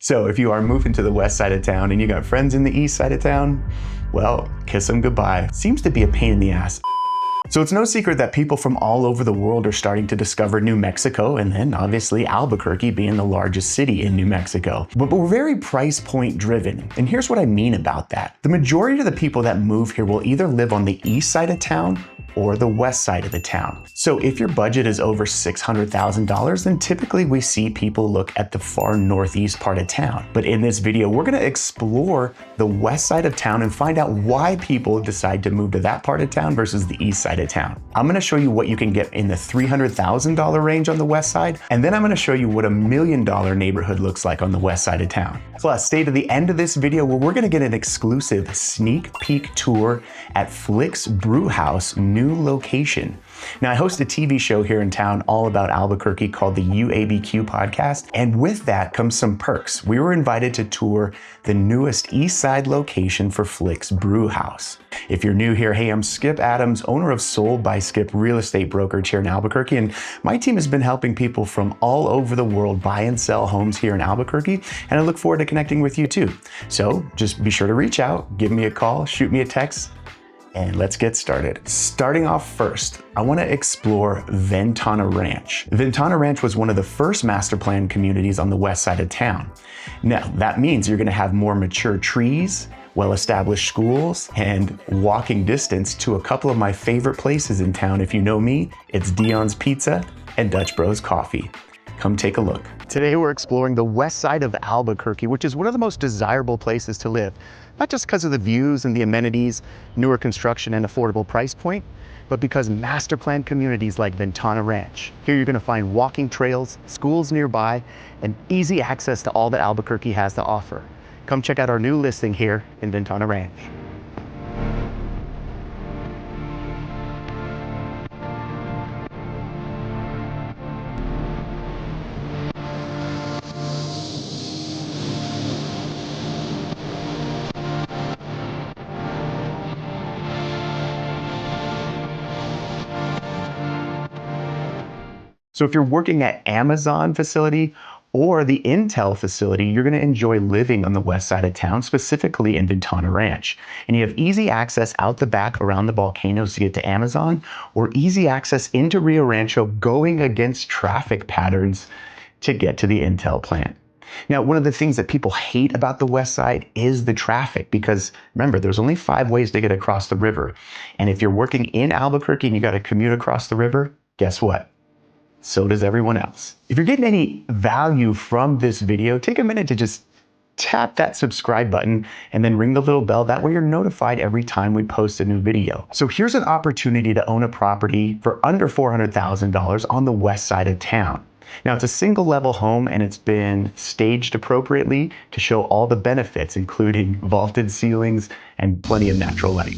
So if you are moving to the west side of town and you got friends in the east side of town, well, kiss them goodbye. Seems to be a pain in the ass. So it's no secret that people from all over the world are starting to discover New Mexico, and then obviously Albuquerque being the largest city in New Mexico. But we're very price point driven, and here's what I mean about that. The majority of the people that move here will either live on the east side of town or the west side of the town. So if your budget is over $600,000, then typically we see people look at the far northeast part of town. But in this video, we're gonna explore the west side of town and find out why people decide to move to that part of town versus the east side of town. I'm gonna show you what you can get in the $300,000 range on the west side, and then I'm gonna show you what $1 million neighborhood looks like on the west side of town. Plus, stay to the end of this video where we're gonna get an exclusive sneak peek tour at Flix Brewhouse new location. Now, I host a TV show here in town all about Albuquerque called the UABQ podcast, and with that comes some perks. We were invited to tour the newest east side location for Flix Brewhouse. If you're new here, hey, I'm Skip Adams, owner of SoldBySkip real estate brokerage here in Albuquerque, and my team has been helping people from all over the world buy and sell homes here in Albuquerque, and I look forward to connecting with you too. So just be sure to reach out, give me a call, shoot me a text, and let's get started. Starting off first, I want to explore Ventana Ranch. Ventana Ranch was one of the first master plan communities on the west side of town. Now, that means you're going to have more mature trees, well-established schools, and walking distance to a couple of my favorite places in town. If you know me, it's Dion's Pizza and Dutch Bros Coffee. Come take a look. Today we're exploring the west side of Albuquerque, which is one of the most desirable places to live. Not just because of the views and the amenities, newer construction and affordable price point, but because master plan communities like Ventana Ranch. Here you're gonna find walking trails, schools nearby, and easy access to all that Albuquerque has to offer. Come check out our new listing here in Ventana Ranch. So if you're working at Amazon facility or the Intel facility, you're gonna enjoy living on the west side of town, specifically in Ventana Ranch. And you have easy access out the back around the volcanoes to get to Amazon, or easy access into Rio Rancho going against traffic patterns to get to the Intel plant. Now, one of the things that people hate about the west side is the traffic, because remember, there's only 5 ways to get across the river. And if you're working in Albuquerque and you gotta commute across the river, guess what? So does everyone else. If you're getting any value from this video, take a minute to just tap that subscribe button and then ring the little bell. That way you're notified every time we post a new video. So here's an opportunity to own a property for under $400,000 on the west side of town. Now, it's a single level home and it's been staged appropriately to show all the benefits, including vaulted ceilings and plenty of natural light.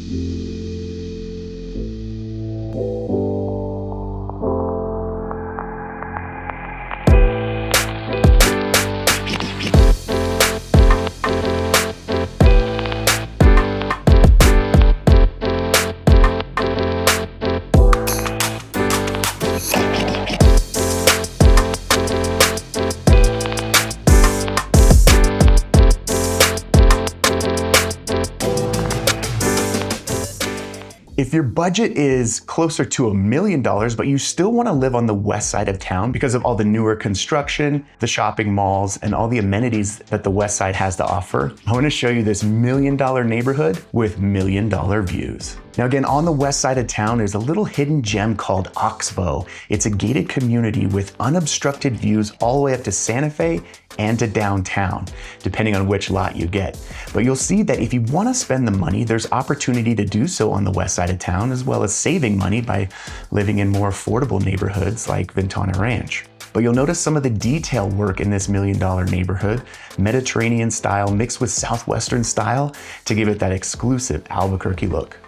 If your budget is closer to $1 million, but you still want to live on the west side of town because of all the newer construction, the shopping malls, and all the amenities that the west side has to offer, I want to show you this $1 million neighborhood with $1 million views. Now again, on the west side of town, there's a little hidden gem called Oxbow. It's a gated community with unobstructed views all the way up to Santa Fe and to downtown, depending on which lot you get. But you'll see that if you want to spend the money, there's opportunity to do so on the west side of town, as well as saving money by living in more affordable neighborhoods like Ventana Ranch. But you'll notice some of the detail work in this $1 million neighborhood, Mediterranean style mixed with Southwestern style to give it that exclusive Albuquerque look.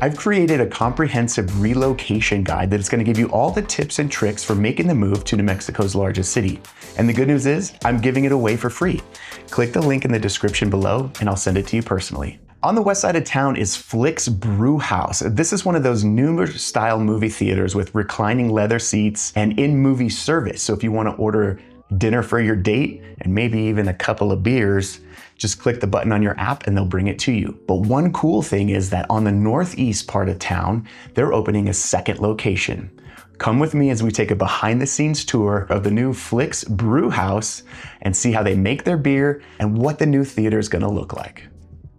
I've created a comprehensive relocation guide that is going to give you all the tips and tricks for making the move to New Mexico's largest city. And the good news is, I'm giving it away for free. Click the link in the description below and I'll send it to you personally. On the west side of town is Flix Brewhouse. This is one of those newer style movie theaters with reclining leather seats and in-movie service. So if you want to order dinner for your date and maybe even a couple of beers, just click the button on your app and they'll bring it to you. But one cool thing is that on the northeast part of town, they're opening a second location. Come with me as we take a behind the scenes tour of the new Flix Brewhouse and see how they make their beer and what the new theater is going to look like.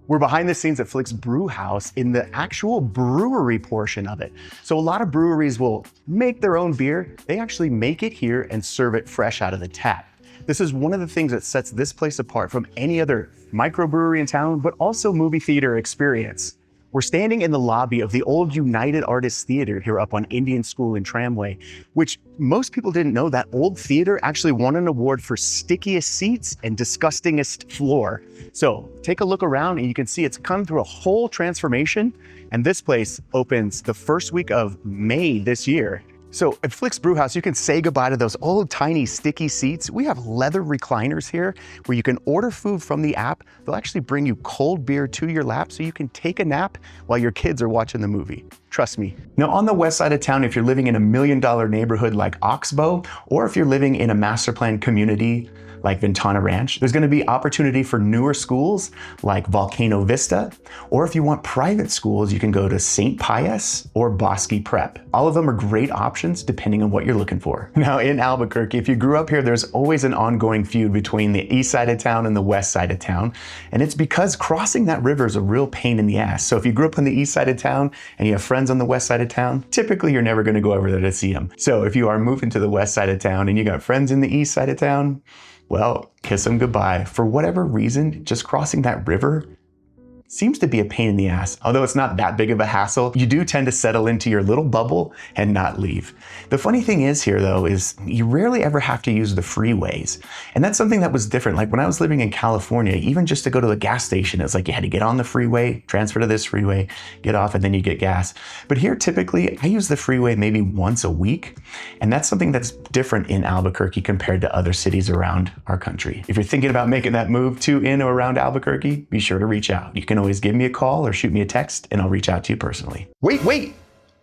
We're behind the scenes at Flix Brewhouse in the actual brewery portion of it. So a lot of breweries will make their own beer. They actually make it here and serve it fresh out of the tap. This is one of the things that sets this place apart from any other microbrewery in town, but also movie theater experience. We're standing in the lobby of the old United Artists Theater here up on Indian School and Tramway, which most people didn't know that old theater actually won an award for stickiest seats and disgustingest floor. So take a look around and you can see it's come through a whole transformation. And this place opens the first week of May this year. So at Flix Brewhouse, you can say goodbye to those old tiny sticky seats. We have leather recliners here where you can order food from the app. They'll actually bring you cold beer to your lap so you can take a nap while your kids are watching the movie. Trust me. Now on the west side of town, if you're living in a $1 million neighborhood like Oxbow, or if you're living in a master plan community like Ventana Ranch, there's going to be opportunity for newer schools like Volcano Vista, or if you want private schools, you can go to St. Pius or Bosque Prep. All of them are great options depending on what you're looking for. Now in Albuquerque, if you grew up here, there's always an ongoing feud between the east side of town and the west side of town. And it's because crossing that river is a real pain in the ass. So if you grew up on the east side of town and you have friends on the west side of town, typically you're never going to go over there to see them. So if you are moving to the west side of town and you got friends in the east side of town, well, kiss them goodbye. For whatever reason, just crossing that river seems to be a pain in the ass. Although it's not that big of a hassle, you do tend to settle into your little bubble and not leave. The funny thing is here though, is you rarely ever have to use the freeways. And that's something that was different. Like when I was living in California, even just to go to the gas station, it's like you had to get on the freeway, transfer to this freeway, get off, and then you get gas. But here, typically, I use the freeway maybe once a week. And that's something that's different in Albuquerque compared to other cities around our country. If you're thinking about making that move to in or around Albuquerque, be sure to reach out. You can always give me a call or shoot me a text and I'll reach out to you personally. Wait!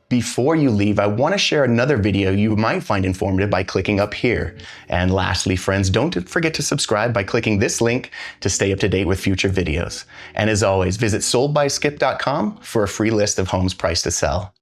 Before you leave, I want to share another video you might find informative by clicking up here. And lastly, friends, don't forget to subscribe by clicking this link to stay up to date with future videos. And as always, visit SoldBySkip.com for a free list of homes priced to sell.